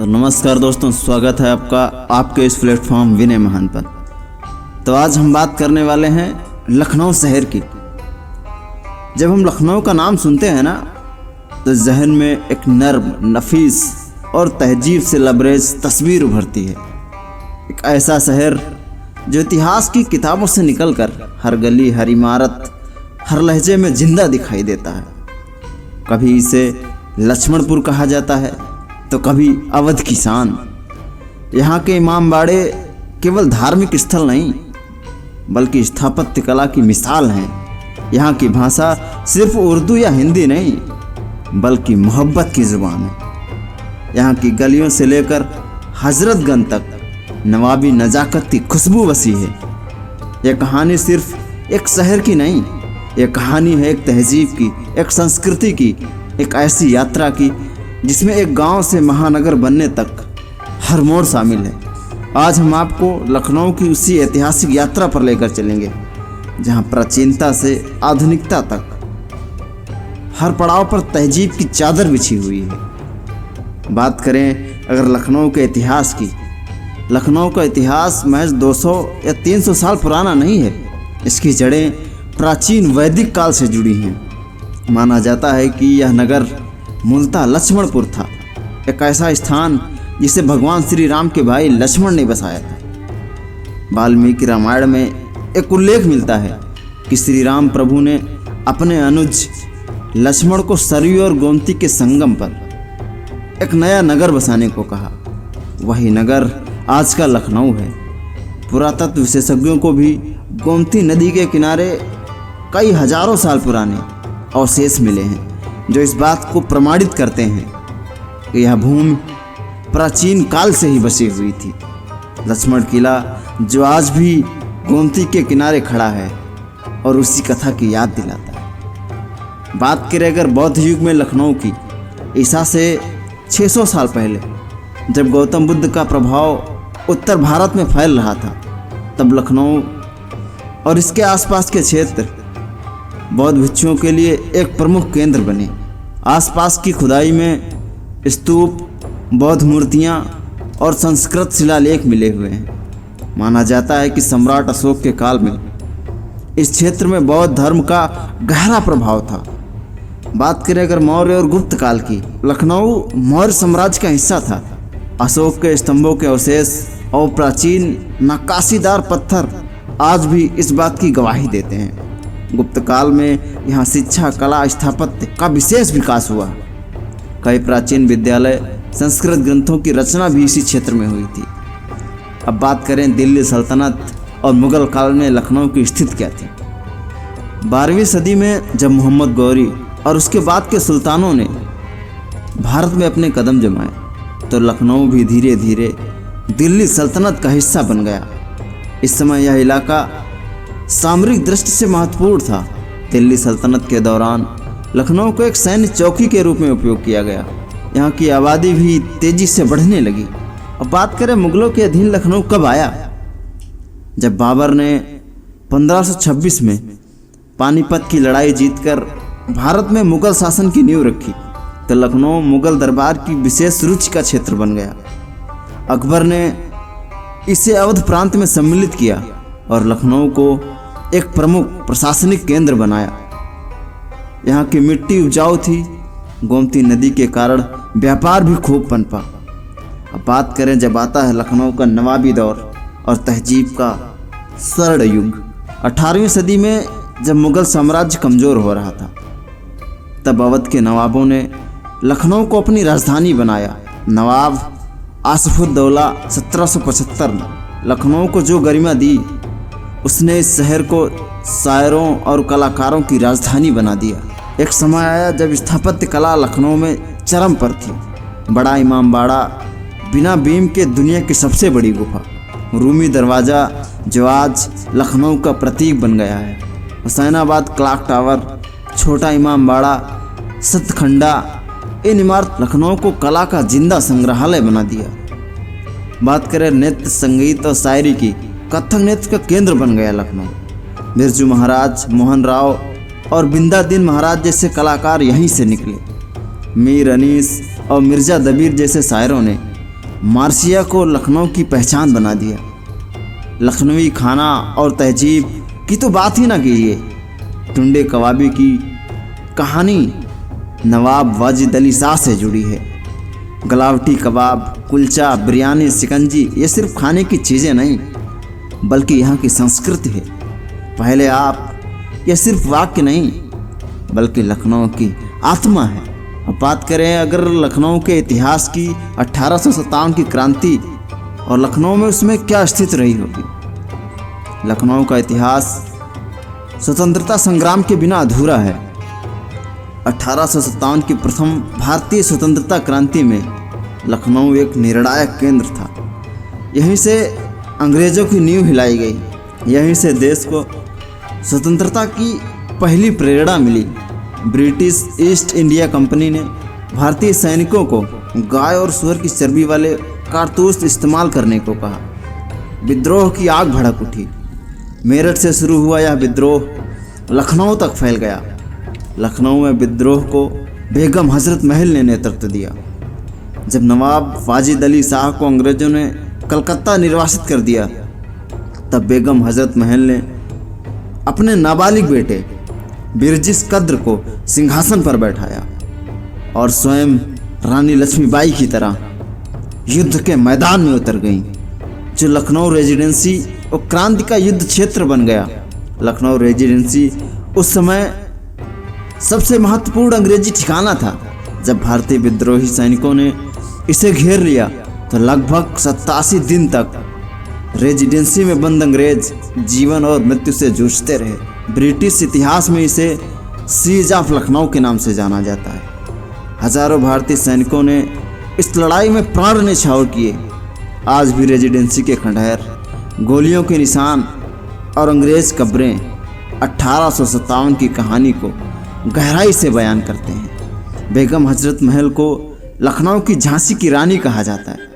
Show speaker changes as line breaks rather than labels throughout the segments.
तो नमस्कार दोस्तों, स्वागत है आपका आपके इस प्लेटफॉर्म विनय महान पर। तो आज हम बात करने वाले हैं लखनऊ शहर की। जब हम लखनऊ का नाम सुनते हैं ना, तो जहन में एक नर्म, नफीस और तहजीब से लबरेज तस्वीर उभरती है। एक ऐसा शहर जो इतिहास की किताबों से निकलकर हर गली, हर इमारत, हर लहजे में जिंदा दिखाई देता है। कभी इसे लक्ष्मणपुर कहा जाता है तो कभी अवध की शान। यहाँ के इमामबाड़े केवल धार्मिक स्थल नहीं, बल्कि स्थापत्य कला की मिसाल हैं। यहाँ की भाषा सिर्फ उर्दू या हिंदी नहीं, बल्कि मोहब्बत की ज़ुबान है। यहाँ की गलियों से लेकर हजरतगंज तक नवाबी नज़ाकत की खुशबू बसी है। यह कहानी सिर्फ एक शहर की नहीं, यह कहानी है एक तहजीब की, एक संस्कृति की, एक ऐसी यात्रा की जिसमें एक गांव से महानगर बनने तक हर मोड़ शामिल है। आज हम आपको लखनऊ की उसी ऐतिहासिक यात्रा पर लेकर चलेंगे जहां प्राचीनता से आधुनिकता तक हर पड़ाव पर तहजीब की चादर बिछी हुई है। बात करें अगर लखनऊ के इतिहास की, लखनऊ का इतिहास महज 200 या 300 साल पुराना नहीं है। इसकी जड़ें प्राचीन वैदिक काल से जुड़ी हैं। माना जाता है कि यह नगर मूलतः लक्ष्मणपुर था, एक ऐसा स्थान जिसे भगवान श्री राम के भाई लक्ष्मण ने बसाया था। वाल्मीकि रामायण में एक उल्लेख मिलता है कि श्री राम प्रभु ने अपने अनुज लक्ष्मण को सरयू और गोमती के संगम पर एक नया नगर बसाने को कहा। वही नगर आज का लखनऊ है। पुरातत्व विशेषज्ञों को भी गोमती नदी के किनारे कई हजारों साल पुराने अवशेष मिले हैं जो इस बात को प्रमाणित करते हैं कि यह भूमि प्राचीन काल से ही बसी हुई थी। लक्ष्मण किला जो आज भी गोमती के किनारे खड़ा है और उसी कथा की याद दिलाता है। बात करें अगर बौद्ध युग में लखनऊ की, ईसा से 600 साल पहले जब गौतम बुद्ध का प्रभाव उत्तर भारत में फैल रहा था, तब लखनऊ और इसके आसपास के क्षेत्र बौद्ध भिक्षुओं के लिए एक प्रमुख केंद्र बने। आसपास की खुदाई में स्तूप, बौद्ध मूर्तियाँ और संस्कृत शिलालेख मिले हुए हैं। माना जाता है कि सम्राट अशोक के काल में इस क्षेत्र में बौद्ध धर्म का गहरा प्रभाव था। बात करें अगर मौर्य और गुप्त काल की, लखनऊ मौर्य साम्राज्य का हिस्सा था। अशोक के स्तंभों के अवशेष और प्राचीन नक्काशीदार पत्थर आज भी इस बात की गवाही देते हैं। गुप्त काल में यहाँ शिक्षा, कला, स्थापत्य का विशेष विकास हुआ। कई प्राचीन विद्यालय, संस्कृत ग्रंथों की रचना भी इसी क्षेत्र में हुई थी। अब बात करें दिल्ली सल्तनत और मुगल काल में लखनऊ की स्थिति क्या थी। 12वीं सदी में जब मोहम्मद गौरी और उसके बाद के सुल्तानों ने भारत में अपने कदम जमाए, तो लखनऊ भी धीरे धीरे दिल्ली सल्तनत का हिस्सा बन गया। इस समय यह इलाका सामरिक दृष्टि से महत्वपूर्ण था। दिल्ली सल्तनत के दौरान लखनऊ को एक सैन्य चौकी के रूप में उपयोग किया गया। यहाँ की आबादी भी तेजी से बढ़ने लगी। अब बात करें मुगलों के अधीन लखनऊ कब आया। जब बाबर ने 1526 में पानीपत की लड़ाई जीतकर भारत में मुगल शासन की नींव रखी, तो लखनऊ मुगल दरबार की विशेष रुचि का क्षेत्र बन गया। अकबर ने इसे अवध प्रांत में सम्मिलित किया और लखनऊ को एक प्रमुख प्रशासनिक केंद्र बनाया। यहाँ की मिट्टी उपजाऊ थी, गोमती नदी के कारण व्यापार भी खूब पनपा। अब बात करें जब आता है लखनऊ का नवाबी दौर और तहजीब का स्वर्ण युग। 18वीं सदी में जब मुगल साम्राज्य कमज़ोर हो रहा था, तब अवध के नवाबों ने लखनऊ को अपनी राजधानी बनाया। नवाब आसिफुद्दौला 1775 में लखनऊ को जो गरिमा दी, उसने इस शहर को शायरों और कलाकारों की राजधानी बना दिया। एक समय आया जब स्थापत्य कला लखनऊ में चरम पर थी। बड़ा इमामबाड़ा, बिना बीम के दुनिया की सबसे बड़ी गुफा, रूमी दरवाज़ा जो आज लखनऊ का प्रतीक बन गया है, हुसैनाबाद क्लॉक टावर, छोटा इमामबाड़ा, सतखंडा, इन इमारत लखनऊ को कला का जिंदा संग्रहालय बना दिया। बात करें नृत्य, संगीत और शायरी की, कथक नृत्य का केंद्र बन गया लखनऊ। बिरजू महाराज, मोहन राव और बिंदादीन महाराज जैसे कलाकार यहीं से निकले। मीर अनीस और मिर्ज़ा दबीर जैसे शायरों ने मार्सिया को लखनऊ की पहचान बना दिया। लखनवी खाना और तहजीब की तो बात ही ना कीजिए। टुंडे कबाबी की कहानी नवाब वाजिद अली शाह से जुड़ी है। गलावटी कबाब, कुलचा, बिरयानी, सिकंजी ये सिर्फ खाने की चीज़ें नहीं बल्कि यहाँ की संस्कृति है। पहले आप यह सिर्फ वाक्य नहीं बल्कि लखनऊ की आत्मा है। अब बात करें अगर लखनऊ के इतिहास की, 1857 की क्रांति और लखनऊ में उसमें क्या स्थिति रही होगी। लखनऊ का इतिहास स्वतंत्रता संग्राम के बिना अधूरा है। 1857 की प्रथम भारतीय स्वतंत्रता क्रांति में लखनऊ एक निर्णायक केंद्र था। यहीं से अंग्रेज़ों की नींव हिलाई गई। यहीं से देश को स्वतंत्रता की पहली प्रेरणा मिली। ब्रिटिश ईस्ट इंडिया कंपनी ने भारतीय सैनिकों को गाय और सुअर की चर्बी वाले कारतूस इस्तेमाल करने को कहा। विद्रोह की आग भड़क उठी। मेरठ से शुरू हुआ यह विद्रोह लखनऊ तक फैल गया। लखनऊ में विद्रोह को बेगम हजरत महल ने नेतृत्व दिया। जब नवाब वाजिद अली शाह को अंग्रेज़ों ने कलकत्ता निर्वासित कर दिया तब बेगम हजरत महल ने अपने नाबालिग बेटे बिरजिस कद्र को सिंहासन पर बैठाया और स्वयं रानी लक्ष्मीबाई की तरह युद्ध के मैदान में उतर गईं, जो लखनऊ रेजिडेंसी और क्रांति का युद्ध क्षेत्र बन गया। लखनऊ रेजिडेंसी उस समय सबसे महत्वपूर्ण अंग्रेजी ठिकाना था। जब भारतीय विद्रोही सैनिकों ने इसे घेर लिया तो लगभग 87 दिन तक रेजिडेंसी में बंद अंग्रेज जीवन और मृत्यु से जूझते रहे। ब्रिटिश इतिहास में इसे सीज ऑफ लखनऊ के नाम से जाना जाता है। हजारों भारतीय सैनिकों ने इस लड़ाई में प्राण न्यौछावर किए। आज भी रेजिडेंसी के खंडहर, गोलियों के निशान और अंग्रेज कब्रें 1857 की कहानी को गहराई से बयान करते हैं। बेगम हजरत महल को लखनऊ की झांसी की रानी कहा जाता है।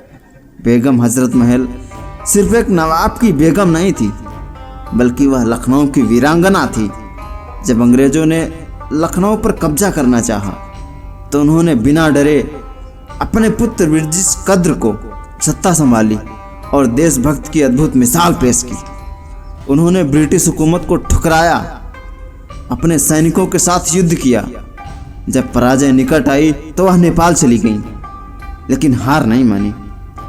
बेगम हजरत महल सिर्फ एक नवाब की बेगम नहीं थी बल्कि वह लखनऊ की वीरांगना थी। जब अंग्रेज़ों ने लखनऊ पर कब्जा करना चाहा तो उन्होंने बिना डरे अपने पुत्र बिरजिस कद्र को सत्ता संभाली और देशभक्त की अद्भुत मिसाल पेश की। उन्होंने ब्रिटिश हुकूमत को ठुकराया, अपने सैनिकों के साथ युद्ध किया। जब पराजय निकट आई तो वह नेपाल चली गईं, लेकिन हार नहीं मानी।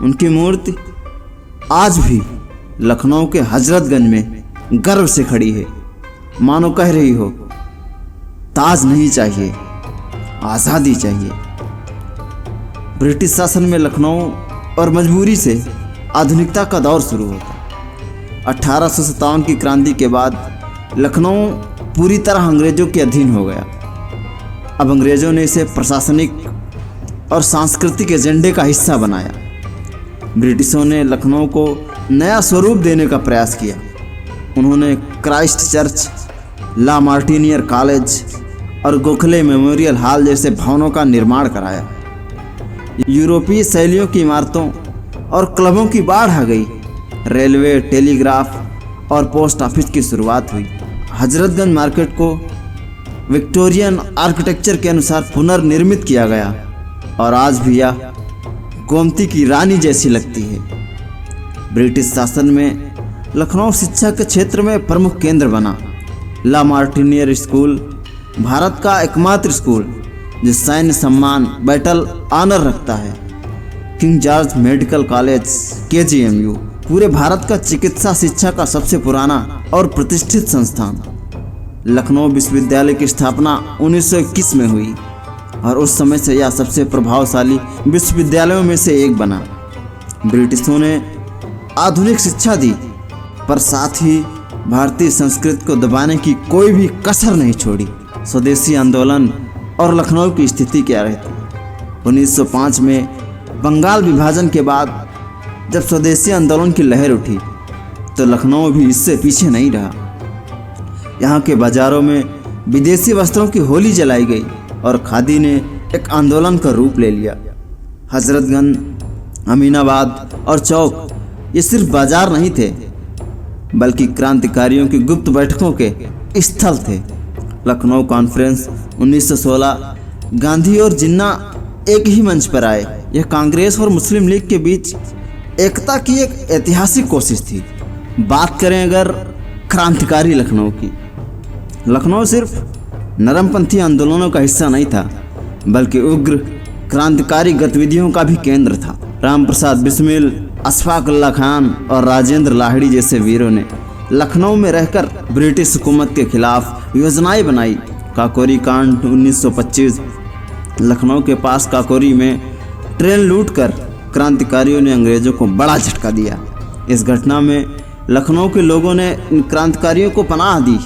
उनकी मूर्ति आज भी लखनऊ के हजरतगंज में गर्व से खड़ी है, मानो कह रही हो ताज नहीं चाहिए, आज़ादी चाहिए। ब्रिटिश शासन में लखनऊ और मजबूरी से आधुनिकता का दौर शुरू होता। 1857 की क्रांति के बाद लखनऊ पूरी तरह अंग्रेज़ों के अधीन हो गया। अब अंग्रेज़ों ने इसे प्रशासनिक और सांस्कृतिक एजेंडे का हिस्सा बनाया। ब्रिटिशों ने लखनऊ को नया स्वरूप देने का प्रयास किया। उन्होंने क्राइस्ट चर्च, ला मार्टिनियर कॉलेज और गोखले मेमोरियल हॉल जैसे भवनों का निर्माण कराया। यूरोपीय शैलियों की इमारतों और क्लबों की बाढ़ आ गई। रेलवे, टेलीग्राफ और पोस्ट ऑफिस की शुरुआत हुई। हजरतगंज मार्केट को विक्टोरियन आर्किटेक्चर के अनुसार पुनर्निर्मित किया गया और आज भी यह गोमती की रानी जैसी लगती है। ब्रिटिश शासन में लखनऊ शिक्षा के क्षेत्र में प्रमुख केंद्र बना। ला मार्टिनियर स्कूल भारत का एकमात्र स्कूल जो सैन्य सम्मान बैटल ऑनर रखता है। King George medical college KGMU पूरे भारत का चिकित्सा शिक्षा का सबसे पुराना और प्रतिष्ठित संस्थान। लखनऊ विश्वविद्यालय की स्थापना 1921 में हुई और उस समय से यह सबसे प्रभावशाली विश्वविद्यालयों में से एक बना। ब्रिटिशों ने आधुनिक शिक्षा दी पर साथ ही भारतीय संस्कृति को दबाने की कोई भी कसर नहीं छोड़ी। स्वदेशी आंदोलन और लखनऊ की स्थिति क्या रहती। 1905 में बंगाल विभाजन के बाद जब स्वदेशी आंदोलन की लहर उठी तो लखनऊ भी इससे पीछे नहीं रहा। यहाँ के बाज़ारों में विदेशी वस्त्रों की होली जलाई गई और खादी ने एक आंदोलन का रूप ले लिया। हजरतगंज, अमीनाबाद और चौक ये सिर्फ बाजार नहीं थे बल्कि क्रांतिकारियों की गुप्त बैठकों के स्थल थे। लखनऊ कॉन्फ्रेंस 1916 गांधी और जिन्ना एक ही मंच पर आए। यह कांग्रेस और मुस्लिम लीग के बीच एकता की एक ऐतिहासिक कोशिश थी। बात करें अगर क्रांतिकारी लखनऊ की, लखनऊ सिर्फ नरमपंथी आंदोलनों का हिस्सा नहीं था, बल्कि उग्र क्रांतिकारी गतिविधियों का भी केंद्र था। राम प्रसाद बिस्मिल, अशफाक उल्लाह खान और राजेंद्र लाहिड़ी जैसे वीरों ने लखनऊ में रहकर ब्रिटिश हुकूमत के खिलाफ योजनाएं बनाई। काकोरी कांड 1925, लखनऊ के पास काकोरी में ट्रेन लूटकर क्रांतिकारियों ने अंग्रेजों को बड़ा झटका दिया। इस घटना में लखनऊ के लोगों ने इन क्रांतिकारियों को पनाह दी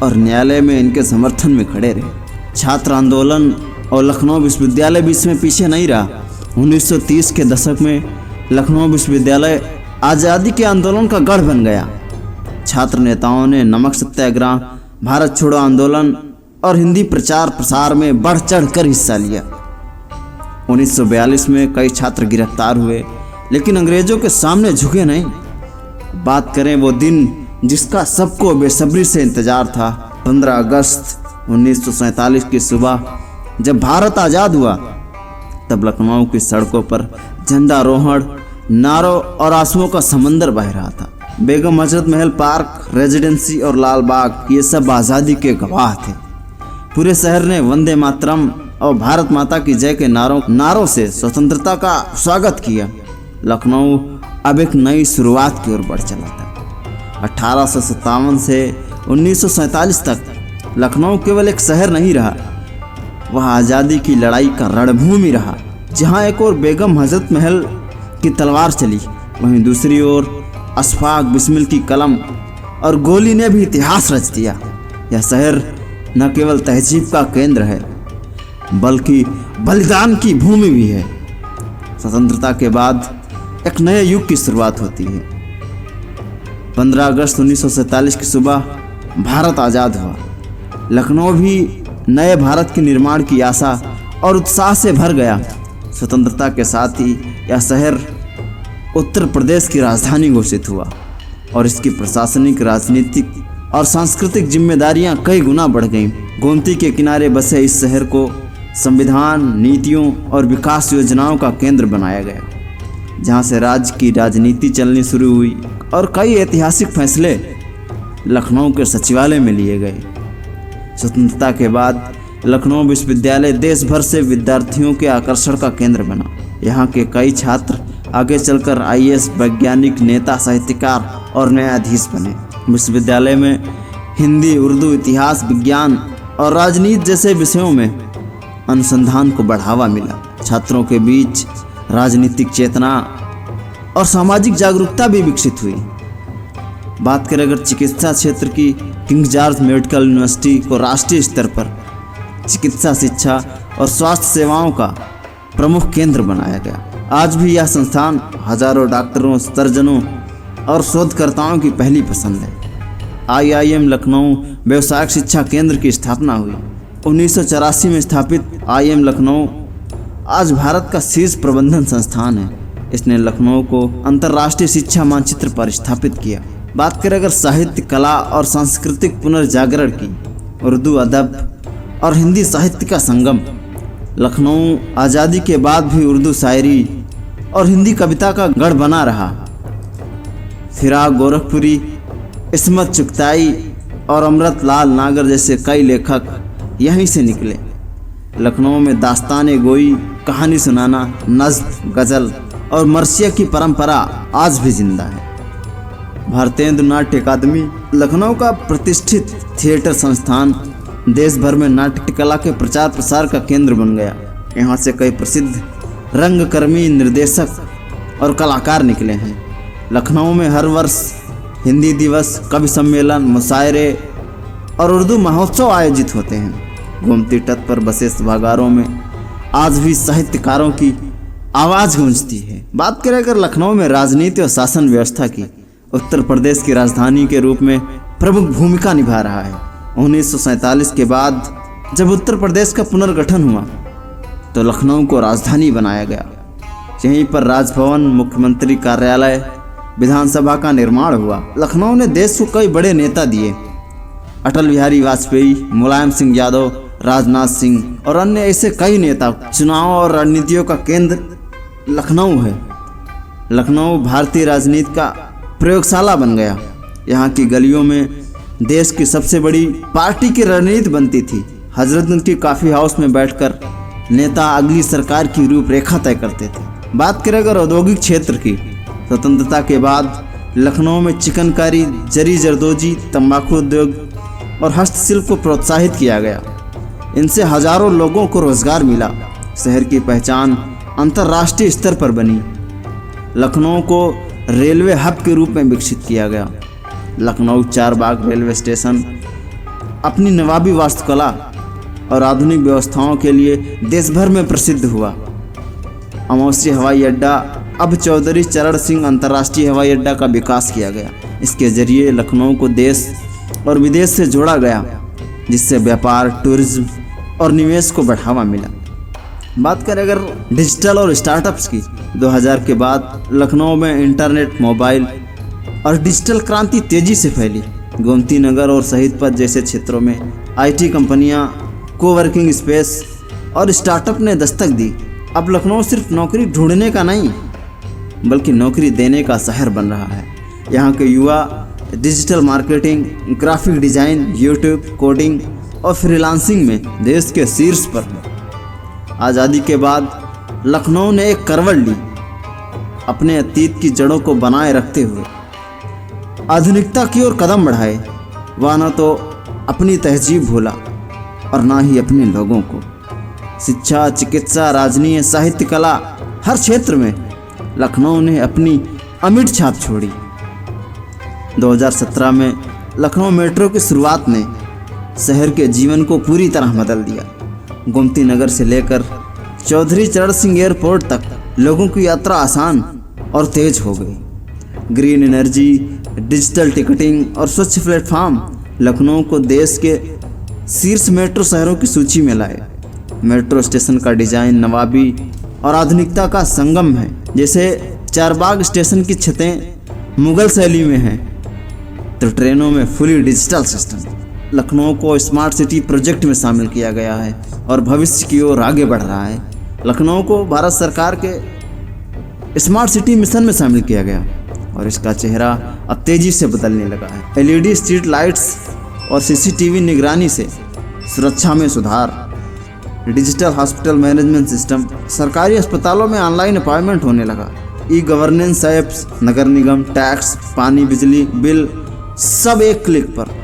और न्यायालय में इनके समर्थन में खड़े रहे। छात्र आंदोलन और लखनऊ विश्वविद्यालय भी इसमें पीछे नहीं रहा। 1930 के दशक में लखनऊ विश्वविद्यालय आज़ादी के आंदोलन का गढ़ बन गया। छात्र नेताओं ने नमक सत्याग्रह, भारत छोड़ो आंदोलन और हिंदी प्रचार प्रसार में बढ़ चढ़ कर हिस्सा लिया। 1942 में कई छात्र गिरफ्तार हुए, लेकिन अंग्रेजों के सामने झुके नहीं। बात करें वो दिन जिसका सबको बेसब्री से इंतजार था, 15 अगस्त 1947 की सुबह जब भारत आज़ाद हुआ, तब लखनऊ की सड़कों पर झंडारोहण, नारों और आंसुओं का समंदर बह रहा था। बेगम हजरत महल पार्क, रेजिडेंसी और लाल बाग, ये सब आज़ादी के गवाह थे। पूरे शहर ने वंदे मातरम और भारत माता की जय के नारों से स्वतंत्रता का स्वागत किया। लखनऊ अब एक नई शुरुआत की ओर बढ़ चला था। 1857 से 1947 तक लखनऊ केवल एक शहर नहीं रहा, वह आज़ादी की लड़ाई का रणभूमि रहा। जहां एक ओर बेगम हजरत महल की तलवार चली, वहीं दूसरी ओर अशफाक बिस्मिल की कलम और गोली ने भी इतिहास रच दिया। यह शहर न केवल तहजीब का केंद्र है, बल्कि बलिदान की भूमि भी है। स्वतंत्रता के बाद एक नए युग की शुरुआत होती है। 15 अगस्त 1947 की सुबह भारत आज़ाद हुआ। लखनऊ भी नए भारत के निर्माण की आशा और उत्साह से भर गया। स्वतंत्रता के साथ ही यह शहर उत्तर प्रदेश की राजधानी घोषित हुआ और इसकी प्रशासनिक, राजनीतिक और सांस्कृतिक जिम्मेदारियां कई गुना बढ़ गईं। गोमती के किनारे बसे इस शहर को संविधान, नीतियों और विकास योजनाओं का केंद्र बनाया गया, जहां से राज्य की राजनीति चलनी शुरू हुई और कई ऐतिहासिक फैसले लखनऊ के सचिवालय में लिए गए। स्वतंत्रता के बाद लखनऊ विश्वविद्यालय देश भर से विद्यार्थियों के आकर्षण का केंद्र बना। यहाँ के कई छात्र आगे चलकर IAS, वैज्ञानिक, नेता, साहित्यकार और न्यायाधीश बने। विश्वविद्यालय में हिंदी, उर्दू, इतिहास, विज्ञान और राजनीति जैसे विषयों में अनुसंधान को बढ़ावा मिला। छात्रों के बीच राजनीतिक चेतना और सामाजिक जागरूकता भी विकसित हुई। बात करें अगर चिकित्सा क्षेत्र की, किंग जॉर्ज मेडिकल यूनिवर्सिटी को राष्ट्रीय स्तर पर चिकित्सा शिक्षा और स्वास्थ्य सेवाओं का प्रमुख केंद्र बनाया गया। आज भी यह संस्थान हजारों डॉक्टरों, सर्जनों और शोधकर्ताओं की पहली पसंद है। IIM लखनऊ व्यवसायिक शिक्षा केंद्र की स्थापना हुई। 1984 में स्थापित IIM लखनऊ आज भारत का शीर्ष प्रबंधन संस्थान है। इसने लखनऊ को अंतर्राष्ट्रीय शिक्षा मानचित्र पर स्थापित किया। बात करें अगर साहित्य, कला और सांस्कृतिक पुनर्जागरण की, उर्दू अदब और हिंदी साहित्य का संगम। लखनऊ आज़ादी के बाद भी उर्दू शायरी और हिंदी कविता का गढ़ बना रहा। फिराक गोरखपुरी, इस्मत चुगताई और अमृत लाल नागर जैसे कई लेखक यहीं से निकले। लखनऊ में दास्ताने गोई, कहानी सुनाना, नज़्म, गज़ल और मरसिया की परंपरा आज भी जिंदा है। भारतेंद्र नाट्य अकादमी लखनऊ का प्रतिष्ठित थिएटर संस्थान देश भर में नाट्य कला के प्रचार प्रसार का केंद्र बन गया। यहाँ से कई प्रसिद्ध रंगकर्मी, निर्देशक और कलाकार निकले हैं। लखनऊ में हर वर्ष हिंदी दिवस, कवि सम्मेलन, मुशायरे और उर्दू महोत्सव आयोजित होते हैं। गोमती तट पर बसे सभागारों में आज भी साहित्यकारों की आवाज़ गूंजती है। बात करें अगर लखनऊ में राजनीति और शासन व्यवस्था की, उत्तर प्रदेश की राजधानी के रूप में प्रमुख भूमिका निभा रहा है। 1947 के बाद जब उत्तर प्रदेश का पुनर्गठन हुआ तो लखनऊ को राजधानी बनाया गया। यहीं पर राजभवन, मुख्यमंत्री कार्यालय, विधानसभा का निर्माण हुआ। लखनऊ ने देश को कई बड़े नेता दिए। अटल बिहारी वाजपेयी, मुलायम सिंह यादव, राजनाथ सिंह और अन्य ऐसे कई नेता चुनाव और रणनीतियों का केंद्र लखनऊ है। लखनऊ भारतीय राजनीति का प्रयोगशाला बन गया। यहाँ की गलियों में देश की सबसे बड़ी पार्टी की रणनीति बनती थी। हजरतगंज की कॉफ़ी हाउस में बैठकर नेता अगली सरकार की रूपरेखा तय करते थे। बात करें अगर औद्योगिक क्षेत्र की, स्वतंत्रता के बाद लखनऊ में चिकनकारी, जरी जरदोजी, तंबाकू उद्योग और हस्तशिल्प को प्रोत्साहित किया गया। इनसे हजारों लोगों को रोजगार मिला। शहर की पहचान अंतर्राष्ट्रीय स्तर पर बनी। लखनऊ को रेलवे हब के रूप में विकसित किया गया। लखनऊ चारबाग रेलवे स्टेशन अपनी नवाबी वास्तुकला और आधुनिक व्यवस्थाओं के लिए देश भर में प्रसिद्ध हुआ। अमौसी हवाई अड्डा, अब चौधरी चरण सिंह अंतर्राष्ट्रीय हवाई अड्डा का विकास किया गया। इसके जरिए लखनऊ को देश और विदेश से जोड़ा गया, जिससे व्यापार, टूरिज्म और निवेश को बढ़ावा मिला। बात करें अगर डिजिटल और स्टार्टअप्स की, 2000 के बाद लखनऊ में इंटरनेट, मोबाइल और डिजिटल क्रांति तेजी से फैली। गोमती नगर और शहीद पथ जैसे क्षेत्रों में IT कंपनियां, कोवर्किंग स्पेस और स्टार्टअप ने दस्तक दी। अब लखनऊ सिर्फ नौकरी ढूंढने का नहीं, बल्कि नौकरी देने का शहर बन रहा है। यहाँ के युवा digital marketing, graphic design, YouTube, coding और फ्रीलांसिंग में देश के शीर्ष पर है। आज़ादी के बाद लखनऊ ने एक करवट ली, अपने अतीत की जड़ों को बनाए रखते हुए आधुनिकता की ओर कदम बढ़ाए। वह न तो अपनी तहजीब भूला और ना ही अपने लोगों को। शिक्षा, चिकित्सा, राजनीति, साहित्य, कला, हर क्षेत्र में लखनऊ ने अपनी अमिट छाप छोड़ी। 2017 में लखनऊ मेट्रो की शुरुआत ने शहर के जीवन को पूरी तरह बदल दिया। गोमती नगर से लेकर चौधरी चरण सिंह एयरपोर्ट तक लोगों की यात्रा आसान और तेज हो गई। ग्रीन एनर्जी, डिजिटल टिकटिंग और स्वच्छ प्लेटफॉर्म लखनऊ को देश के शीर्ष मेट्रो शहरों की सूची में लाए। मेट्रो स्टेशन का डिजाइन नवाबी और आधुनिकता का संगम है। जैसे चारबाग स्टेशन की छतें मुगल शैली में हैं, तो ट्रेनों में फुली डिजिटल सिस्टम। लखनऊ को स्मार्ट सिटी प्रोजेक्ट में शामिल किया गया है और भविष्य की ओर आगे बढ़ रहा है। लखनऊ को भारत सरकार के स्मार्ट सिटी मिशन में शामिल किया गया और इसका चेहरा अब तेजी से बदलने लगा है। LED स्ट्रीट लाइट्स और CCTV निगरानी से सुरक्षा में सुधार, डिजिटल हॉस्पिटल मैनेजमेंट सिस्टम, सरकारी अस्पतालों में ऑनलाइन अपॉइंटमेंट होने लगा। गवर्नेंस ऐप्स, नगर निगम, टैक्स, पानी, बिजली बिल सब एक क्लिक पर।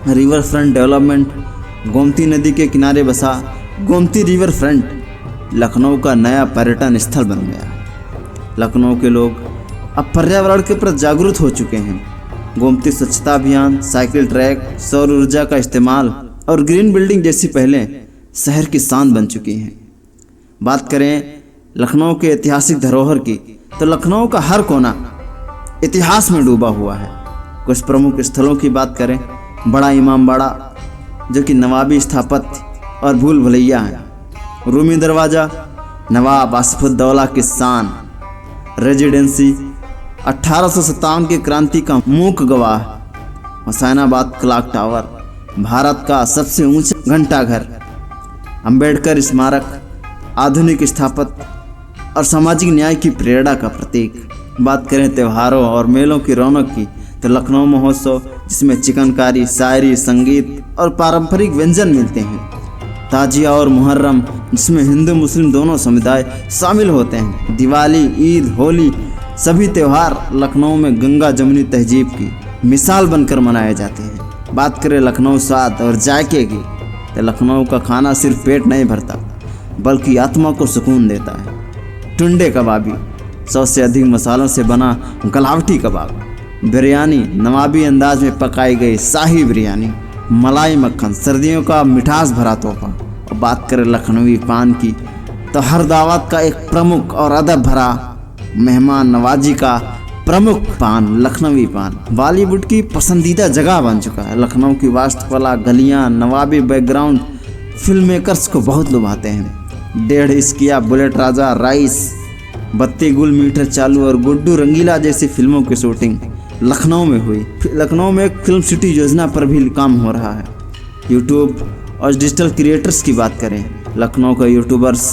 रिवर फ्रंट डेवलपमेंट, गोमती नदी के किनारे बसा गोमती रिवर फ्रंट लखनऊ का नया पर्यटन स्थल बन गया। लखनऊ के लोग अब पर्यावरण के प्रति जागरूक हो चुके हैं। गोमती स्वच्छता अभियान, साइकिल ट्रैक, सौर ऊर्जा का इस्तेमाल और ग्रीन बिल्डिंग जैसी पहलें शहर की शान बन चुकी हैं। बात करें लखनऊ के ऐतिहासिक धरोहर की, तो लखनऊ का हर कोना इतिहास में डूबा हुआ है। कुछ प्रमुख स्थलों की बात करें, बड़ा इमामबाड़ा जो कि नवाबी स्थापत्य और भूल भुलैया है। रूमी दरवाज़ा नवाब आसिफुद्दौला की शान। रेजिडेंसी 1857 की क्रांति का मूक गवाह। हुसैनाबाद क्लॉक टावर भारत का सबसे ऊंचा घंटाघर। अंबेडकर स्मारक आधुनिक स्थापत्य और सामाजिक न्याय की प्रेरणा का प्रतीक। बात करें त्योहारों और मेलों की रौनक की, तो लखनऊ महोत्सव जिसमें चिकनकारी, शायरी, संगीत और पारंपरिक व्यंजन मिलते हैं। ताजिया और मुहर्रम जिसमें हिंदू मुस्लिम दोनों समुदाय शामिल होते हैं। दिवाली, ईद, होली सभी त्यौहार लखनऊ में गंगा जमुनी तहजीब की मिसाल बनकर मनाए जाते हैं। बात करें लखनऊ स्वाद और जायके की, तो लखनऊ का खाना सिर्फ पेट नहीं भरता बल्कि आत्मा को सुकून देता है। टुंडे कबाबी 100 से अधिक मसालों से बना गलावटी कबाब। बिरयानी नवाबी अंदाज में पकाई गई शाही बिरयानी। मलाई मक्खन सर्दियों का मिठास भरा तोहफा। और बात करें लखनवी पान की, तो हर दावत का एक प्रमुख और अदब भरा मेहमान नवाजी का प्रमुख पान लखनवी पान बॉलीवुड की पसंदीदा जगह बन चुका है। लखनऊ की वास्तुकला, गलियां, नवाबी बैकग्राउंड फिल्म मेकर्स को बहुत लुभाते हैं। 1.5 इश्किया, बुलेट राजा, राइस, बत्ती गुल मीटर चालू और गुड्डू रंगीला जैसी फिल्मों की शूटिंग लखनऊ में हुई। लखनऊ में एक फिल्म सिटी योजना पर भी काम हो रहा है। यूट्यूब और डिजिटल क्रिएटर्स की बात करें, लखनऊ का यूट्यूबर्स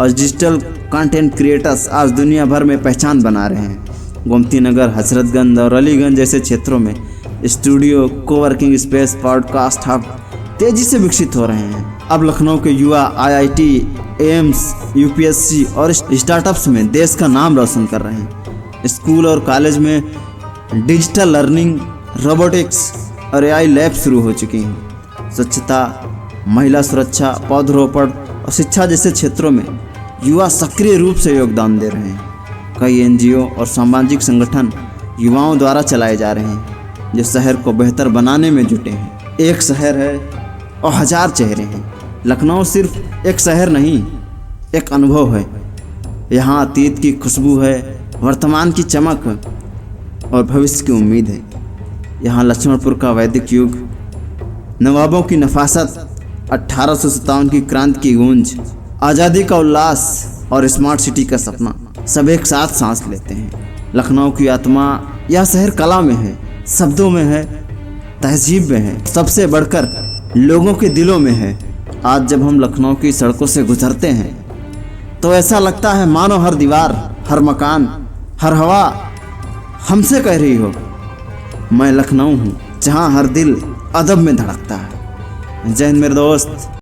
और डिजिटल कंटेंट क्रिएटर्स आज दुनिया भर में पहचान बना रहे हैं। गोमती नगर, हजरतगंज और अलीगंज जैसे क्षेत्रों में studio, coworking space, podcast hub तेजी से विकसित हो रहे हैं। अब लखनऊ के युवा IIT, एम्स, UPSC और स्टार्टअप्स में देश का नाम रोशन कर रहे हैं। स्कूल और कॉलेज में डिजिटल लर्निंग, रोबोटिक्स और AI लैब शुरू हो चुकी हैं। स्वच्छता, महिला सुरक्षा, पौधरोपण और शिक्षा जैसे क्षेत्रों में युवा सक्रिय रूप से योगदान दे रहे हैं। कई NGO और सामाजिक संगठन युवाओं द्वारा चलाए जा रहे हैं जो शहर को बेहतर बनाने में जुटे हैं। एक शहर है और हजार चेहरे हैं। लखनऊ सिर्फ एक शहर नहीं, एक अनुभव है। यहाँ अतीत की खुशबू है, वर्तमान की चमक और भविष्य की उम्मीद है। यहाँ लक्ष्मणपुर का वैदिक युग, नवाबों की नफासत, 1857 की क्रांति की गूंज, आज़ादी का उल्लास और स्मार्ट सिटी का सपना सब एक साथ सांस लेते हैं। लखनऊ की आत्मा यह शहर कला में है, शब्दों में है, तहजीब में है, सबसे बढ़कर लोगों के दिलों में है। आज जब हम लखनऊ की सड़कों से गुजरते हैं तो ऐसा लगता है मानो हर दीवार, हर मकान, हर हवा हमसे कह रही हो, मैं लखनऊ हूँ, जहाँ हर दिल अदब में धड़कता है। जय हिंद मेरे दोस्त।